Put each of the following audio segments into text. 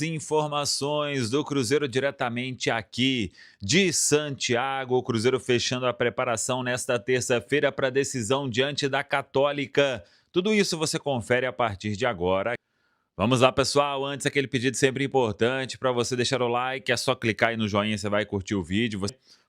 Informações do Cruzeiro diretamente aqui de Santiago. O Cruzeiro fechando a preparação nesta terça-feira para a decisão diante da Católica. Tudo isso você confere a partir de agora. Vamos lá, pessoal. Antes, aquele pedido sempre importante para você deixar o like. É só clicar aí no joinha, você vai curtir o vídeo.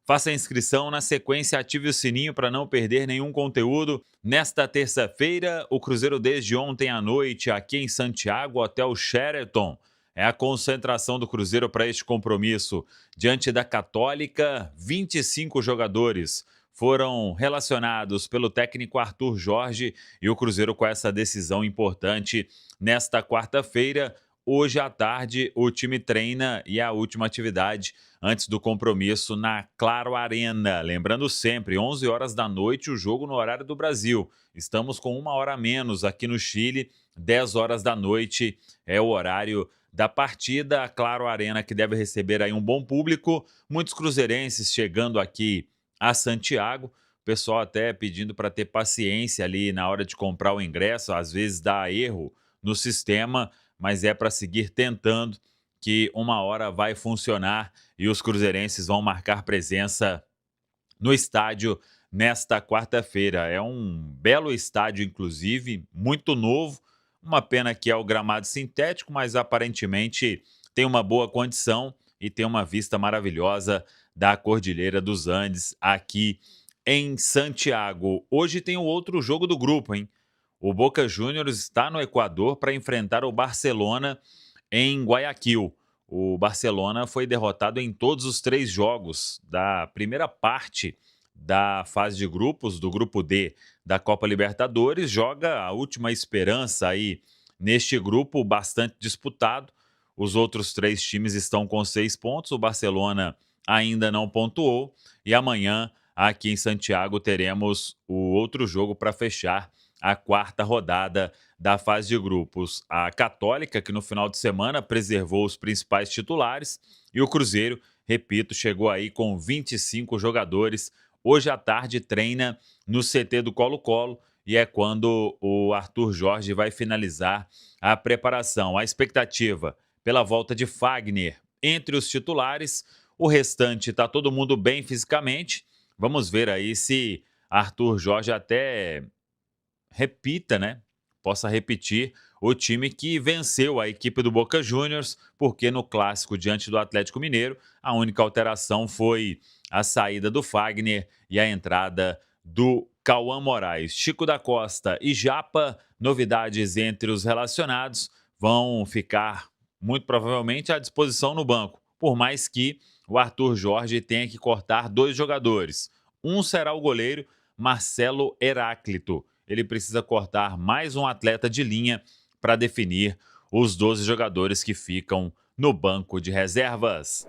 Faça a inscrição, na sequência ative o sininho para não perder nenhum conteúdo. Nesta terça-feira, o Cruzeiro desde ontem à noite aqui em Santiago, Hotel Sheraton. É a concentração do Cruzeiro para este compromisso. Diante da Católica, 25 jogadores foram relacionados pelo técnico Arthur Jorge e o Cruzeiro com essa decisão importante nesta quarta-feira. Hoje à tarde, o time treina e é a última atividade antes do compromisso na Claro Arena. Lembrando sempre, 11 horas da noite, o jogo no horário do Brasil. Estamos com 1 hora a menos aqui no Chile, 10 horas da noite é o horário da partida. A Claro Arena que deve receber aí um bom público, muitos cruzeirenses chegando aqui a Santiago, o pessoal até pedindo para ter paciência ali na hora de comprar o ingresso, às vezes dá erro no sistema, mas é para seguir tentando que 1 hora vai funcionar e os cruzeirenses vão marcar presença no estádio nesta quarta-feira. É um belo estádio, inclusive, muito novo. Uma pena que é o gramado sintético, mas aparentemente tem uma boa condição e tem uma vista maravilhosa da Cordilheira dos Andes aqui em Santiago. Hoje tem o outro jogo do grupo, hein? O Boca Juniors está no Equador para enfrentar o Barcelona em Guayaquil. O Barcelona foi derrotado em todos os 3 jogos da primeira parte da fase de grupos, do grupo D da Copa Libertadores. Joga a última esperança aí neste grupo bastante disputado. Os outros 3 times estão com 6 pontos, o Barcelona ainda não pontuou e amanhã aqui em Santiago teremos o outro jogo para fechar a 4ª rodada da fase de grupos. A Católica, que no final de semana preservou os principais titulares, e o Cruzeiro, repito, chegou aí com 25 jogadores. Hoje à tarde treina no CT do Colo-Colo e é quando o Arthur Jorge vai finalizar a preparação. A expectativa pela volta de Fagner entre os titulares. O restante está todo mundo bem fisicamente. Vamos ver aí se Arthur Jorge até repita, né? Possa repetir o time que venceu a equipe do Boca Juniors, porque no clássico diante do Atlético Mineiro, a única alteração foi a saída do Fagner e a entrada do Cauã Moraes. Chico da Costa e Japa, novidades entre os relacionados, vão ficar muito provavelmente à disposição no banco, por mais que o Arthur Jorge tenha que cortar 2 jogadores. Um será o goleiro Marcelo Heráclito. Ele precisa cortar mais um atleta de linha para definir os 12 jogadores que ficam no banco de reservas.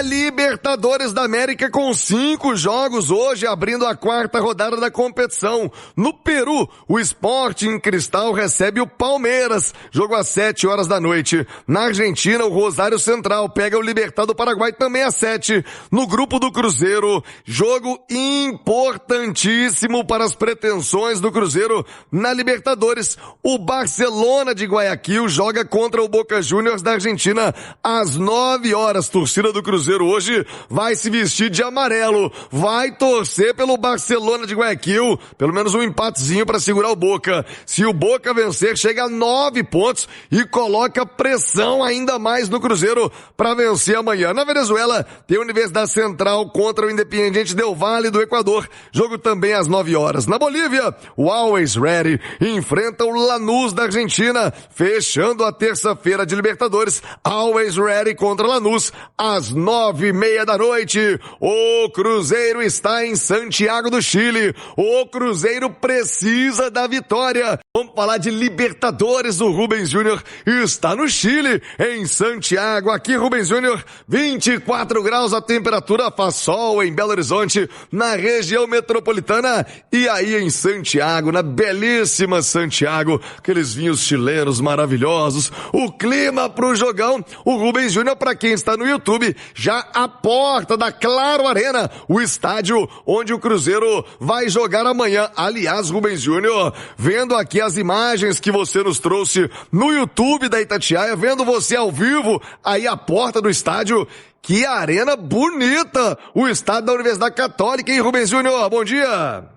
Libertadores da América com 5 jogos hoje, abrindo a 4ª rodada da competição. No Peru, o Sporting Cristal recebe o Palmeiras, jogo às 7 horas da noite. Na Argentina, o Rosário Central pega o Libertad do Paraguai também às 7. No grupo do Cruzeiro, jogo importantíssimo para as pretensões do Cruzeiro na Libertadores. O Barcelona de Guayaquil joga contra o Boca Juniors da Argentina às 9 horas. Torcida do Cruzeiro hoje vai se vestir de amarelo, vai torcer pelo Barcelona de Guayaquil, pelo menos um empatezinho para segurar o Boca. Se o Boca vencer, chega a 9 pontos e coloca pressão ainda mais no Cruzeiro para vencer amanhã. Na Venezuela, tem a Universidade Central contra o Independiente del Valle do Equador, jogo também às 9 horas. Na Bolívia, o Always Ready enfrenta o Lanús da Argentina, fechando a terça-feira de Libertadores. Always Ready contra Lanús às 9h30 da noite. O Cruzeiro está em Santiago do Chile. O Cruzeiro precisa da vitória. Vamos falar de Libertadores. O Rubens Júnior está no Chile, em Santiago. Aqui, Rubens Júnior, 24 graus a temperatura, faz sol em Belo Horizonte, na região metropolitana. E aí em Santiago, na belíssima Santiago, aqueles vinhos chilenos maravilhosos. O clima pro jogão. O Rubens Júnior, para quem está no YouTube, aqui já a porta da Claro Arena, o estádio onde o Cruzeiro vai jogar amanhã. Aliás, Rubens Júnior, vendo aqui as imagens que você nos trouxe no YouTube da Itatiaia, vendo você ao vivo aí a porta do estádio, que arena bonita, o estádio da Universidade Católica, hein, Rubens Júnior? Bom dia!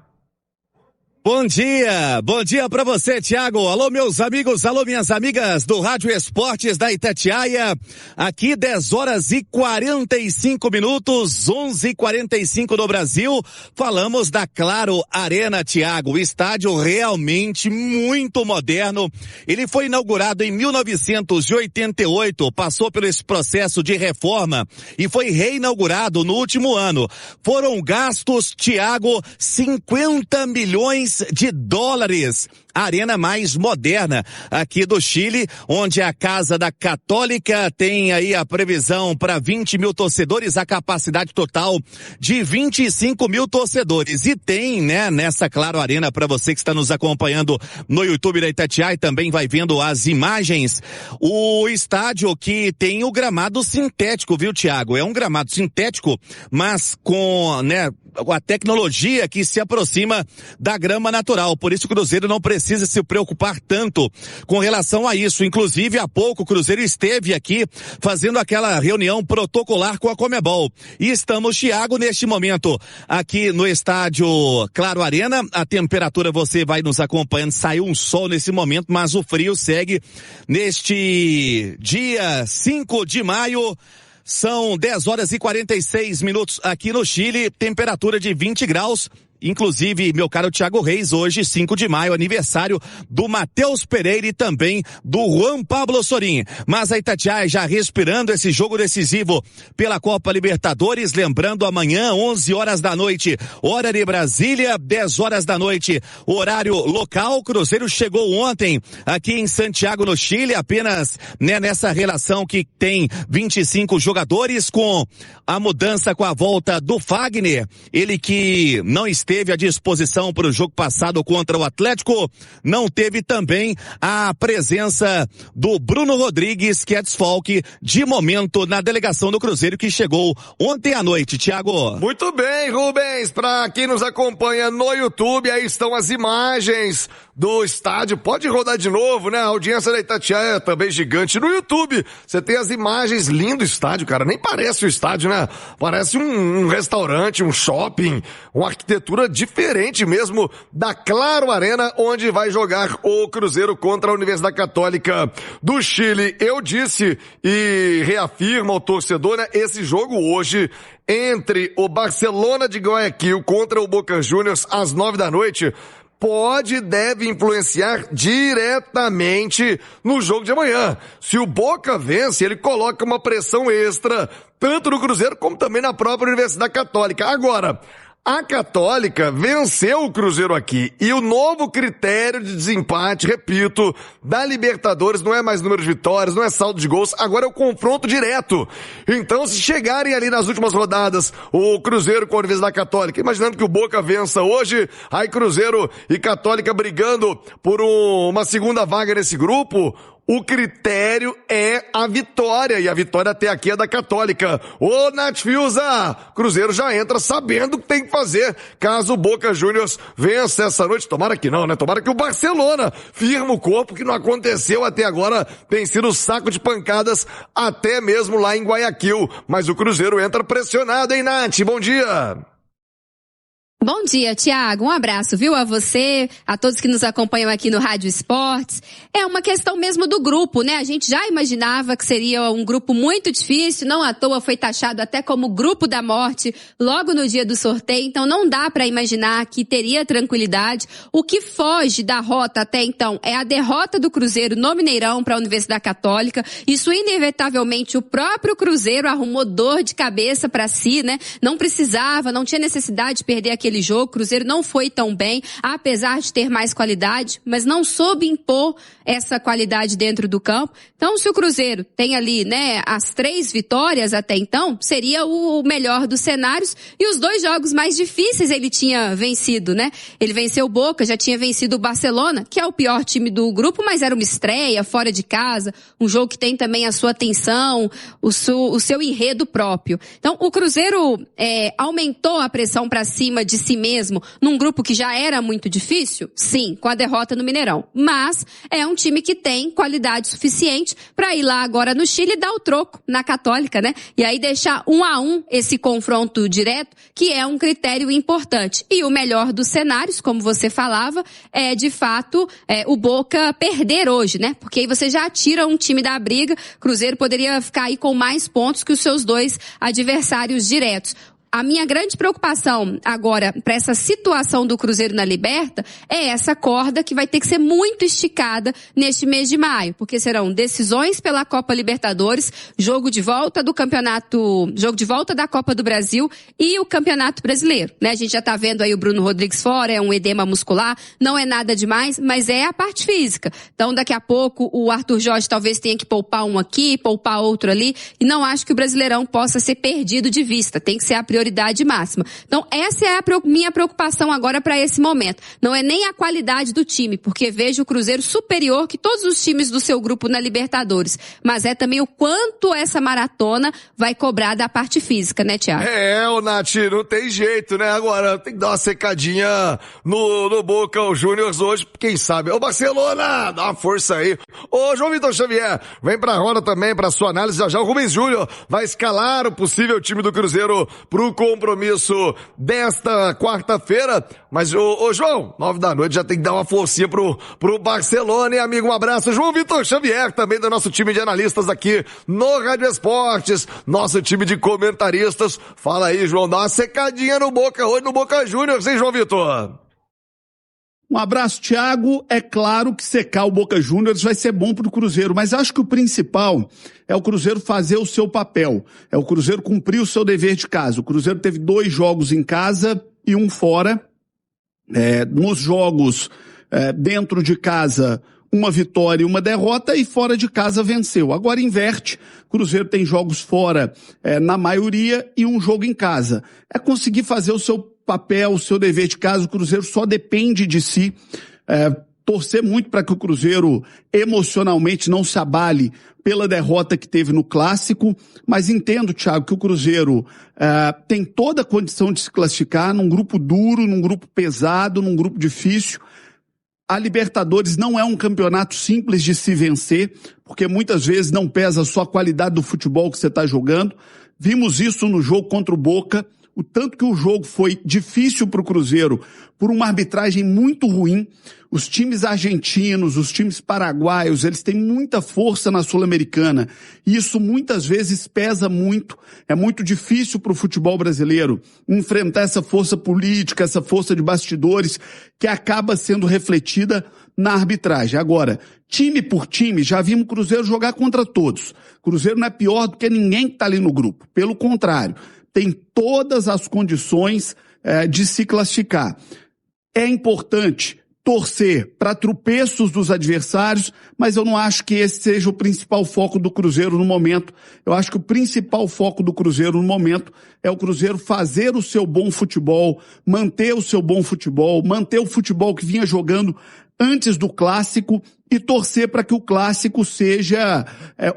Bom dia pra você, Thiago. Alô, meus amigos, alô, minhas amigas do Rádio Esportes da Itatiaia. Aqui 10 horas e 45 minutos, 11h45 no Brasil. Falamos da Claro Arena, Thiago. O estádio realmente muito moderno. Ele foi inaugurado em 1988, passou por esse processo de reforma e foi reinaugurado no último ano. Foram gastos, Thiago, 50 milhões de dólares. A arena mais moderna aqui do Chile, onde a Casa da Católica tem aí a previsão para 20 mil torcedores, a capacidade total de 25 mil torcedores. E tem, né, nessa Claro Arena, para você que está nos acompanhando no YouTube da Itatiaia e também vai vendo as imagens, o estádio que tem o gramado sintético, viu, Thiago? É um gramado sintético, mas com, né, a tecnologia que se aproxima da grama natural. Por isso o Cruzeiro não precisa se preocupar tanto com relação a isso. Inclusive, há pouco o Cruzeiro esteve aqui fazendo aquela reunião protocolar com a Conmebol. E estamos, Thiago, neste momento aqui no estádio Claro Arena. A temperatura, você vai nos acompanhando, saiu um sol nesse momento, mas o frio segue neste dia 5 de maio. São 10 horas e 46 minutos aqui no Chile, temperatura de 20 graus. Inclusive, meu caro Thiago Reis, hoje, 5 de maio, aniversário do Matheus Pereira e também do Juan Pablo Sorin. Mas a Itatiaia já respirando esse jogo decisivo pela Copa Libertadores. Lembrando, amanhã, 11 horas da noite, hora de Brasília, 10 horas da noite, horário local. O Cruzeiro chegou ontem aqui em Santiago, no Chile, apenas, né, nessa relação que tem 25 jogadores, com a mudança, com a volta do Fagner, ele que não esteve à disposição para o jogo passado contra o Atlético, não teve também a presença do Bruno Rodrigues, que é desfalque de momento na delegação do Cruzeiro, que chegou ontem à noite, Thiago. Muito bem, Rubens, para quem nos acompanha no YouTube, aí estão as imagens do estádio, pode rodar de novo, né? A audiência da Itatiaia é também gigante no YouTube. Você tem as imagens, lindo estádio, cara, nem parece o estádio, né? Parece um restaurante, um shopping, uma arquitetura diferente mesmo da Claro Arena, onde vai jogar o Cruzeiro contra a Universidade Católica do Chile. Eu disse e reafirmo ao torcedor, né? Esse jogo hoje entre o Barcelona de Guayaquil contra o Boca Juniors às 9 da noite pode e deve influenciar diretamente no jogo de amanhã. Se o Boca vence, ele coloca uma pressão extra, tanto no Cruzeiro como também na própria Universidade Católica. Agora, a Católica venceu o Cruzeiro aqui e o novo critério de desempate, repito, da Libertadores não é mais número de vitórias, não é saldo de gols, agora é o confronto direto. Então, se chegarem ali nas últimas rodadas o Cruzeiro com a Universidade Católica, imaginando que o Boca vença hoje, aí Cruzeiro e Católica brigando por uma segunda vaga nesse grupo, o critério é a vitória, e a vitória até aqui é da Católica. Ô, Nath Fiuza, Cruzeiro já entra sabendo o que tem que fazer, caso o Boca Juniors vença essa noite. Tomara que não, né? Tomara que o Barcelona firme o corpo, que não aconteceu até agora, tem sido saco de pancadas até mesmo lá em Guayaquil. Mas o Cruzeiro entra pressionado, hein, Nath? Bom dia! Bom dia, Thiago. Um abraço, viu, a você, a todos que nos acompanham aqui no Rádio Esportes. É uma questão mesmo do grupo, né? A gente já imaginava que seria um grupo muito difícil, não à toa foi taxado até como grupo da morte logo no dia do sorteio, então não dá para imaginar que teria tranquilidade. O que foge da rota até então é a derrota do Cruzeiro no Mineirão para a Universidade Católica. Isso inevitavelmente o próprio Cruzeiro arrumou dor de cabeça para si, né? Não precisava, não tinha necessidade de perder aquele naquele jogo. O Cruzeiro não foi tão bem, apesar de ter mais qualidade, mas não soube impor essa qualidade dentro do campo. Então, se o Cruzeiro tem ali, né, as 3 vitórias até então, seria o melhor dos cenários. E os 2 jogos mais difíceis ele tinha vencido, né? Ele venceu o Boca, já tinha vencido o Barcelona, que é o pior time do grupo, mas era uma estreia, fora de casa, um jogo que tem também a sua atenção, o seu enredo próprio. Então, o Cruzeiro aumentou a pressão para cima de si mesmo num grupo que já era muito difícil? Sim, com a derrota no Mineirão. Mas é um time que tem qualidade suficiente para ir lá agora no Chile e dar o troco na Católica, né? E aí deixar 1-1 esse confronto direto, que é um critério importante. E o melhor dos cenários, como você falava, é de fato o Boca perder hoje, né? Porque aí você já tira um time da briga. Cruzeiro poderia ficar aí com mais pontos que os seus 2 adversários diretos. A minha grande preocupação agora para essa situação do Cruzeiro na Liberta é essa corda que vai ter que ser muito esticada neste mês de maio, porque serão decisões pela Copa Libertadores, jogo de volta da Copa do Brasil e o Campeonato Brasileiro, né? A gente já tá vendo aí o Bruno Rodrigues fora, é um edema muscular, não é nada demais, mas é a parte física. Então daqui a pouco o Arthur Jorge talvez tenha que poupar um aqui, poupar outro ali, e não acho que o Brasileirão possa ser perdido de vista, tem que ser a prioridade máxima. Então essa é a minha preocupação agora para esse momento. Não é nem a qualidade do time, porque vejo o Cruzeiro superior que todos os times do seu grupo na Libertadores, mas é também o quanto essa maratona vai cobrar da parte física, né, Thiago? Ô Nath, não tem jeito, né? Agora tem que dar uma secadinha no Boca Juniors hoje, quem sabe. Ô Barcelona, dá uma força aí. Ô João Vitor Xavier, vem pra roda também, pra sua análise. Já o Rubens Júnior vai escalar o possível time do Cruzeiro pro compromisso desta quarta-feira. Mas, ô João, 9 da noite já tem que dar uma forcinha pro Barcelona, hein, amigo? Um abraço. João Vitor Xavier, também do nosso time de analistas aqui no Rádio Esportes, nosso time de comentaristas. Fala aí, João, dá uma secadinha no Boca hoje, no Boca Juniors, hein, João Vitor? Um abraço, Thiago. É claro que secar o Boca Juniors vai ser bom pro Cruzeiro, mas acho que o principal é o Cruzeiro fazer o seu papel, é o Cruzeiro cumprir o seu dever de casa. O Cruzeiro teve 2 jogos em casa e 1 fora. Nos jogos dentro de casa, 1 vitória e 1 derrota, e fora de casa venceu. Agora inverte, o Cruzeiro tem jogos fora na maioria e 1 jogo em casa. É conseguir fazer o seu papel, o seu dever de casa. O Cruzeiro só depende de si. Torcer muito para que o Cruzeiro emocionalmente não se abale pela derrota que teve no Clássico, mas entendo, Thiago, que o Cruzeiro tem toda a condição de se classificar num grupo duro, num grupo pesado, num grupo difícil. A Libertadores não é um campeonato simples de se vencer, porque muitas vezes não pesa só a qualidade do futebol que você está jogando. Vimos isso no jogo contra o Boca, o tanto que o jogo foi difícil para o Cruzeiro por uma arbitragem muito ruim. Os times argentinos, os times paraguaios, eles têm muita força na Sul-Americana. E isso muitas vezes pesa muito. É muito difícil para o futebol brasileiro enfrentar essa força política, essa força de bastidores que acaba sendo refletida na arbitragem. Agora, time por time, já vimos o Cruzeiro jogar contra todos. O Cruzeiro não é pior do que ninguém que está ali no grupo. Pelo contrário, tem todas as condições de se classificar. É importante torcer para tropeços dos adversários, mas eu não acho que esse seja o principal foco do Cruzeiro no momento. Eu acho que o principal foco do Cruzeiro no momento é o Cruzeiro fazer o seu bom futebol, manter o seu bom futebol, manter o futebol que vinha jogando antes do Clássico e torcer para que o Clássico seja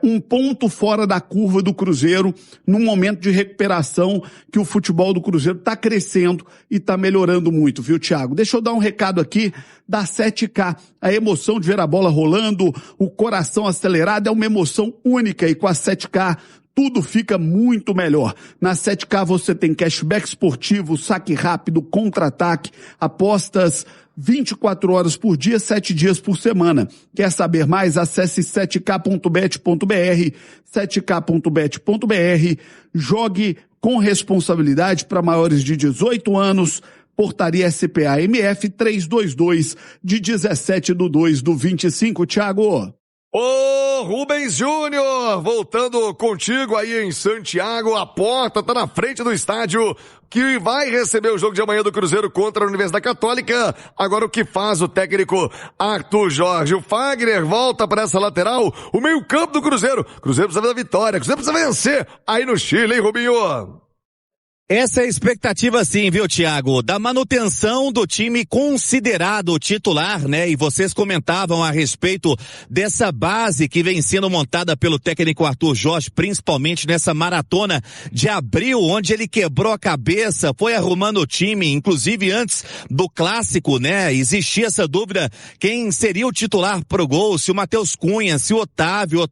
um ponto fora da curva do Cruzeiro num momento de recuperação que o futebol do Cruzeiro está crescendo e está melhorando muito, viu, Thiago? Deixa eu dar um recado aqui da 7K. A emoção de ver a bola rolando, o coração acelerado é uma emoção única e com a 7K tudo fica muito melhor. Na 7K você tem cashback esportivo, saque rápido, contra-ataque, apostas 24 horas por dia, 7 dias por semana. Quer saber mais? Acesse 7k.bet.br, 7k.bet.br, jogue com responsabilidade para maiores de 18 anos, portaria SPA-MF 322 de 17/2/25, Thiago. Ô, Rubens Júnior, voltando contigo aí em Santiago, a porta tá na frente do estádio que vai receber o jogo de amanhã do Cruzeiro contra a Universidade Católica. Agora o que faz o técnico Arthur Jorge? O Fagner volta para essa lateral, o meio-campo do Cruzeiro. Cruzeiro precisa da vitória, Cruzeiro precisa vencer aí no Chile, hein, Rubinho? Essa é a expectativa sim, viu, Thiago? Da manutenção do time considerado titular, né? E vocês comentavam a respeito dessa base que vem sendo montada pelo técnico Arthur Jorge, principalmente nessa maratona de abril, onde ele quebrou a cabeça, foi arrumando o time, inclusive antes do clássico, né? Existia essa dúvida, quem seria o titular pro gol, se o Matheus Cunha, se o Otávio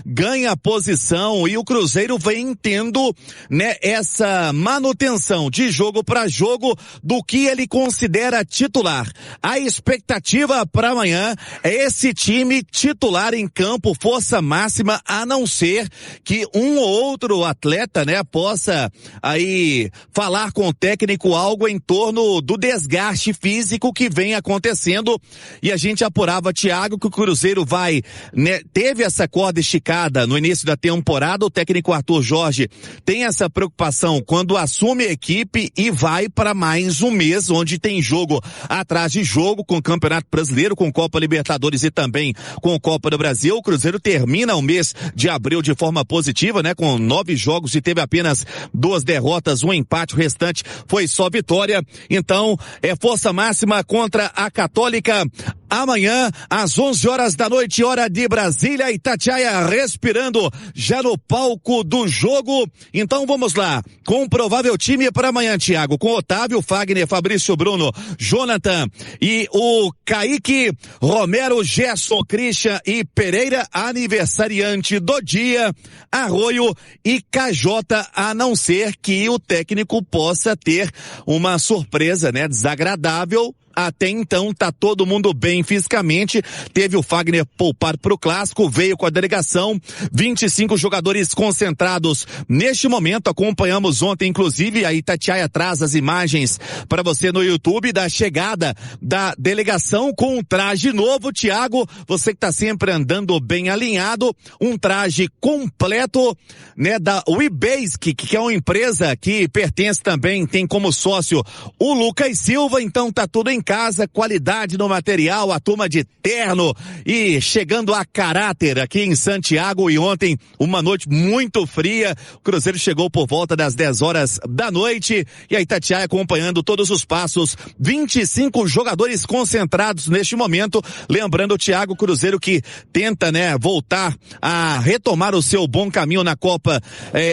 ganha a posição e o Cruzeiro vem tendo, né, essa manutenção de jogo para jogo do que ele considera titular. A expectativa para amanhã é esse time titular em campo, força máxima, a não ser que um ou outro atleta, né, possa aí falar com o técnico algo em torno do desgaste físico que vem acontecendo, e a gente apurava, Thiago, que o Cruzeiro vai, né, teve essa corda esticada no início da temporada. O técnico Arthur Jorge tem essa preocupação quando assume a equipe e vai para mais um mês, onde tem jogo atrás de jogo, com o Campeonato Brasileiro, com Copa Libertadores e também com Copa do Brasil. O Cruzeiro termina o mês de abril de forma positiva, né, com 9 jogos e teve apenas 2 derrotas, um empate, o restante foi só vitória. Então, é força máxima contra a Católica. Amanhã, às 11 horas da noite, hora de Brasília, Itatiaia respirando já no palco do jogo. Então vamos lá, com o provável time para amanhã, Thiago, com Otávio, Fagner, Fabrício, Bruno, Jonathan e o Kaique, Romero, Gerson, Christian e Pereira, aniversariante do dia, Arroio e Cajota, a não ser que o técnico possa ter uma surpresa, né, desagradável. Até então tá todo mundo bem fisicamente, teve o Fagner poupado pro clássico, veio com a delegação, 25 jogadores concentrados neste momento. Acompanhamos ontem, inclusive, a Itatiaia traz as imagens para você no YouTube da chegada da delegação com um traje novo, Thiago, você que tá sempre andando bem alinhado, um traje completo, né, da WeBasic, que é uma empresa que pertence também, tem como sócio o Lucas Silva. Então tá tudo em casa, qualidade no material, a turma de terno e chegando a caráter aqui em Santiago. E ontem uma noite muito fria, o Cruzeiro chegou por volta das 10 horas da noite e a Itatiaia acompanhando todos os passos, 25 jogadores concentrados neste momento. Lembrando, Thiago, Cruzeiro que tenta, né, voltar a retomar o seu bom caminho na Copa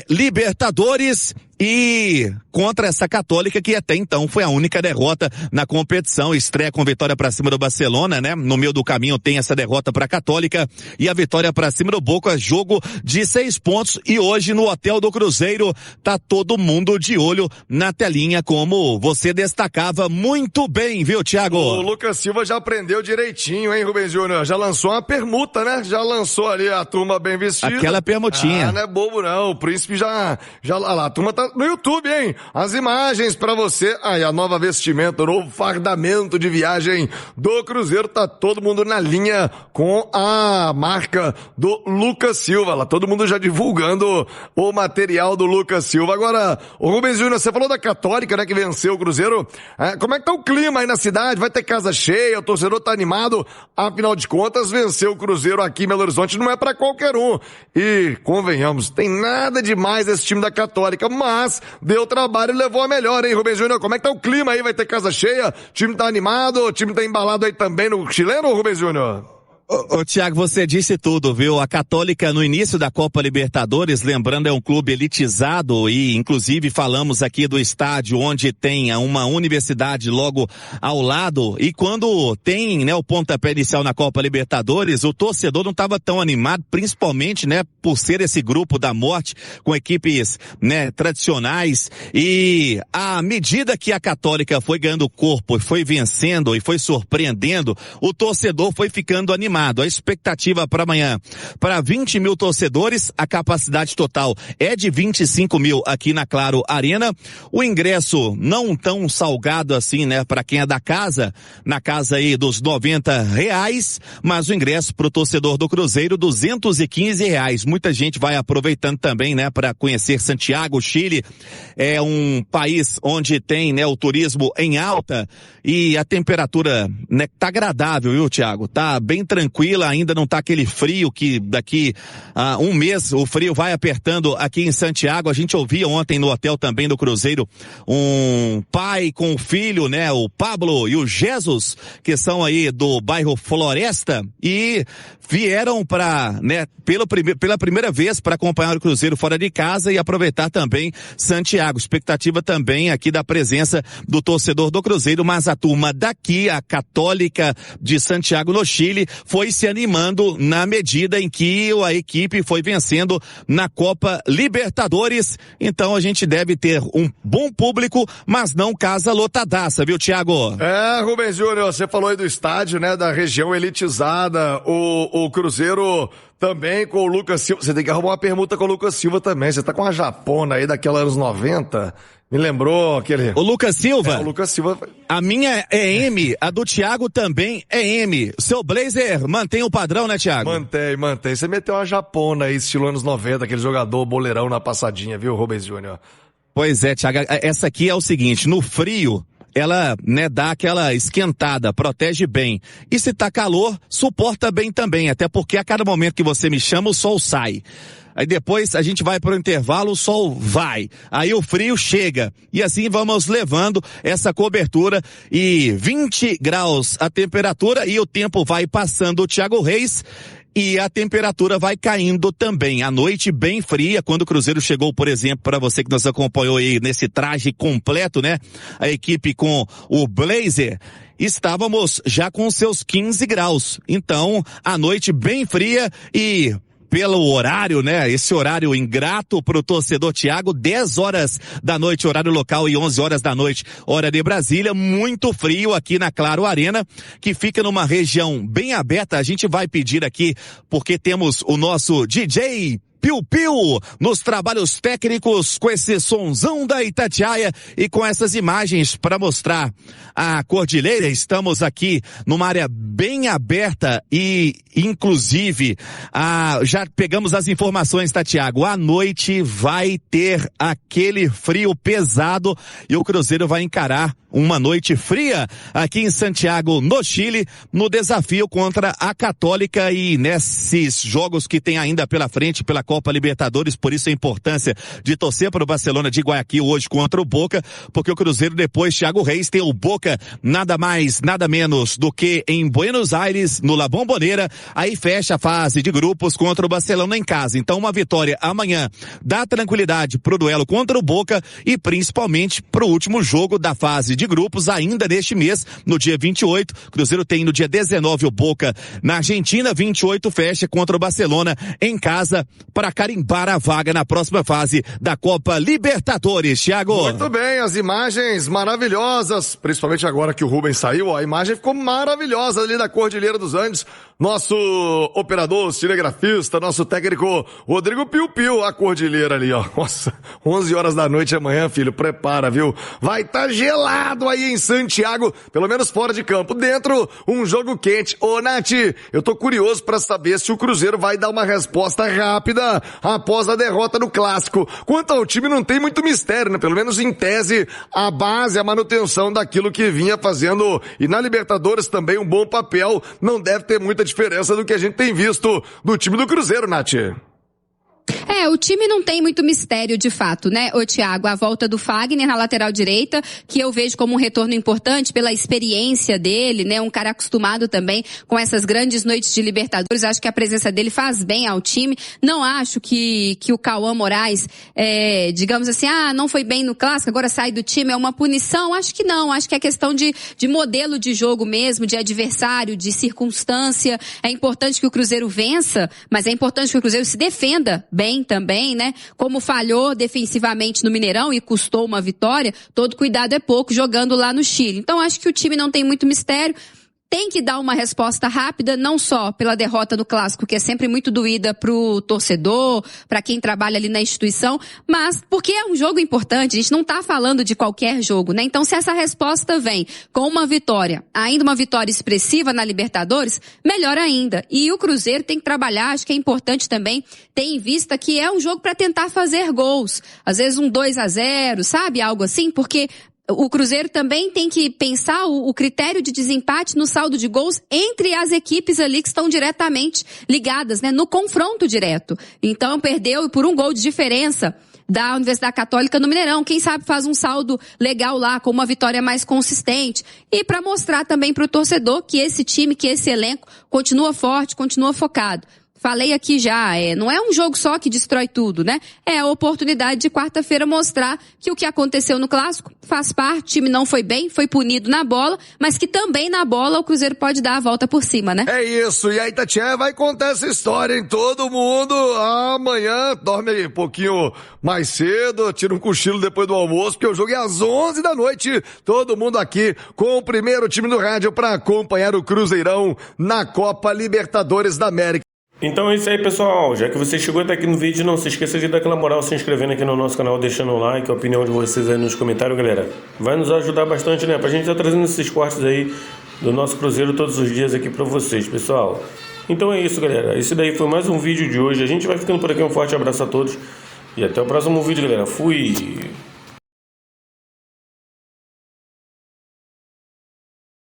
Libertadores, e contra essa Católica que até então foi a única derrota na competição, estreia com vitória para cima do Barcelona, né? No meio do caminho tem essa derrota para a Católica e a vitória para cima do Boca, jogo de 6 pontos. E hoje no Hotel do Cruzeiro tá todo mundo de olho na telinha, como você destacava muito bem, viu, Thiago? O Lucas Silva já aprendeu direitinho, hein, Rubens Júnior? Já lançou uma permuta, né? Já lançou ali a turma bem vestida. Aquela permutinha. Ah, não é bobo não, o príncipe já lá, a turma tá no YouTube, hein? As imagens pra você. Aí, a nova vestimenta, o novo fardamento de viagem do Cruzeiro. Tá todo mundo na linha com a marca do Lucas Silva. Lá, todo mundo já divulgando o material do Lucas Silva. Agora, o Rubens Júnior, você falou da Católica, né, que venceu o Cruzeiro. Como é que tá o clima aí na cidade? Vai ter casa cheia, o torcedor tá animado. Afinal de contas, venceu o Cruzeiro aqui em Belo Horizonte não é pra qualquer um. E, convenhamos, tem nada demais esse time da Católica, mas deu trabalho e levou a melhor, hein, Rubens Júnior? Como é que tá o clima aí? Vai ter casa cheia? O time tá animado? O time tá embalado aí também no chileno, Rubens Júnior? Ô, Thiago, você disse tudo, viu? A Católica no início da Copa Libertadores, lembrando, é um clube elitizado e inclusive falamos aqui do estádio onde tem uma universidade logo ao lado, e quando tem, né, o pontapé inicial na Copa Libertadores, o torcedor não estava tão animado, principalmente, né, por ser esse grupo da morte com equipes, né, tradicionais. E à medida que a Católica foi ganhando corpo, foi vencendo e foi surpreendendo, o torcedor foi ficando animado. animado. A expectativa para amanhã, para 20 mil torcedores, a capacidade total é de 25 mil aqui na Claro Arena. O ingresso não tão salgado assim, né, para quem é da casa, na casa aí dos R$90, mas o ingresso pro torcedor do Cruzeiro, R$215. Muita gente vai aproveitando também, né, para conhecer Santiago, Chile. É um país onde tem, né, o turismo em alta e a temperatura, né, tá agradável, viu, Thiago? Tá bem tranquila, ainda não tá aquele frio que daqui a um mês o frio vai apertando aqui em Santiago. A gente ouvia ontem no hotel também do Cruzeiro um pai com o filho, né, o Pablo e o Jesus, que são aí do bairro Floresta e vieram para, né, pela primeira vez para acompanhar o Cruzeiro fora de casa e aproveitar também Santiago. Expectativa também aqui da presença do torcedor do Cruzeiro, mas a turma daqui, a Católica de Santiago no Chile, foi se animando na medida em que a equipe foi vencendo na Copa Libertadores. Então a gente deve ter um bom público, mas não casa lotadaça, viu, Thiago? Rubens Júnior, você falou aí do estádio, né, da região elitizada, o Cruzeiro também com o Lucas Silva. Você tem que arrumar uma permuta com o Lucas Silva também. Você tá com uma japona aí daquela anos 90. Me lembrou aquele... O Lucas Silva? O Lucas Silva. A minha é M, a do Thiago também é M. Seu blazer mantém o padrão, né, Thiago? Mantém. Você meteu uma japona aí, estilo anos 90, aquele jogador boleirão na passadinha, viu, Rubens Júnior? Pois é, Thiago, essa aqui é o seguinte, no frio, ela, né, dá aquela esquentada, protege bem. E se tá calor, suporta bem também, até porque a cada momento que você me chama, o sol sai. Aí depois a gente vai pro intervalo, o sol vai. Aí o frio chega. E assim vamos levando essa cobertura. E 20 graus a temperatura e o tempo vai passando. O Thiago Reis. E a temperatura vai caindo também. A noite bem fria, quando o Cruzeiro chegou, por exemplo, para você que nos acompanhou aí nesse traje completo, né? A equipe com o blazer, estávamos já com seus 15 graus. Então, a noite bem fria e... pelo horário, né? Esse horário ingrato pro torcedor Thiago, 10 horas da noite, horário local, e 11 horas da noite, hora de Brasília. Muito frio aqui na Claro Arena, que fica numa região bem aberta. A gente vai pedir aqui, porque temos o nosso DJ Piu Piu nos trabalhos técnicos, com esse sonzão da Itatiaia e com essas imagens para mostrar a cordilheira. Estamos aqui numa área bem aberta e inclusive já pegamos as informações, tá, Thiago? À noite vai ter aquele frio pesado e o Cruzeiro vai encarar uma noite fria aqui em Santiago, no Chile, no desafio contra a Católica e nesses jogos que tem ainda pela frente pela Copa Libertadores. Por isso a importância de torcer para o Barcelona de Guayaquil hoje contra o Boca, porque o Cruzeiro depois, Thiago Reis, tem o Boca nada mais, nada menos do que em Buenos Aires, no La Bombonera, aí fecha a fase de grupos contra o Barcelona em casa. Então uma vitória amanhã dá tranquilidade pro duelo contra o Boca e principalmente pro último jogo da fase de grupos ainda neste mês, no dia 28. Cruzeiro tem no dia 19 o Boca na Argentina, 28 fecha contra o Barcelona em casa para carimbar a vaga na próxima fase da Copa Libertadores. Thiago. Muito bem, as imagens maravilhosas, principalmente agora que o Rubens saiu, a imagem ficou maravilhosa ali da Cordilheira dos Andes. Nosso operador, cinegrafista, nosso técnico Rodrigo Piu Piu, a cordilheira ali, ó. Nossa, 11 horas da noite amanhã, filho, prepara, viu? Vai tá gelado aí em Santiago, pelo menos fora de campo. Dentro, um jogo quente. Ô, Nath, eu tô curioso pra saber se o Cruzeiro vai dar uma resposta rápida após a derrota no Clássico. Quanto ao time, não tem muito mistério, né? Pelo menos em tese, a base, a manutenção daquilo que vinha fazendo. E na Libertadores também um bom papel. Não deve ter muita diferença do que a gente tem visto do time do Cruzeiro, Nath. O time não tem muito mistério de fato, né, ô Thiago? A volta do Fagner na lateral direita, que eu vejo como um retorno importante pela experiência dele, né? Um cara acostumado também com essas grandes noites de Libertadores. Acho que a presença dele faz bem ao time. Não acho que o Cauã Moraes, digamos assim, não foi bem no Clássico, agora sai do time, é uma punição. Acho que não. Acho que é questão de modelo de jogo mesmo, de adversário, de circunstância. É importante que o Cruzeiro vença, mas é importante que o Cruzeiro se defenda bem também, né? Como falhou defensivamente no Mineirão e custou uma vitória, todo cuidado é pouco jogando lá no Chile. Então acho que o time não tem muito mistério. tem que dar uma resposta rápida, não só pela derrota no Clássico, que é sempre muito doída pro torcedor, para quem trabalha ali na instituição, mas porque é um jogo importante, a gente não tá falando de qualquer jogo, né? Então, se essa resposta vem com uma vitória, ainda uma vitória expressiva na Libertadores, melhor ainda. E o Cruzeiro tem que trabalhar, acho que é importante também ter em vista que é um jogo para tentar fazer gols. Às vezes um 2-0, sabe? Algo assim, porque o Cruzeiro também tem que pensar o critério de desempate no saldo de gols entre as equipes ali que estão diretamente ligadas, né, no confronto direto. Então perdeu por um gol de diferença da Universidade Católica no Mineirão. Quem sabe faz um saldo legal lá, com uma vitória mais consistente. E para mostrar também para o torcedor que esse time, que esse elenco continua forte, continua focado. Falei aqui já, não é um jogo só que destrói tudo, né? É a oportunidade de quarta-feira mostrar que o que aconteceu no Clássico faz parte, o time não foi bem, foi punido na bola, mas que também na bola o Cruzeiro pode dar a volta por cima, né? É isso, e a Itatiaia vai contar essa história, hein? Todo mundo amanhã dorme aí um pouquinho mais cedo, tira um cochilo depois do almoço, porque o jogo é às 11 da noite. Todo mundo aqui com o primeiro time do rádio para acompanhar o Cruzeirão na Copa Libertadores da América. Então é isso aí, pessoal. Já que você chegou até aqui no vídeo, não se esqueça de dar aquela moral se inscrevendo aqui no nosso canal, deixando o like, a opinião de vocês aí nos comentários, galera. Vai nos ajudar bastante, né? Pra gente estar trazendo esses cortes aí do nosso Cruzeiro todos os dias aqui pra vocês, pessoal. Então é isso, galera. Esse daí foi mais um vídeo de hoje. A gente vai ficando por aqui. Um forte abraço a todos e até o próximo vídeo, galera. Fui!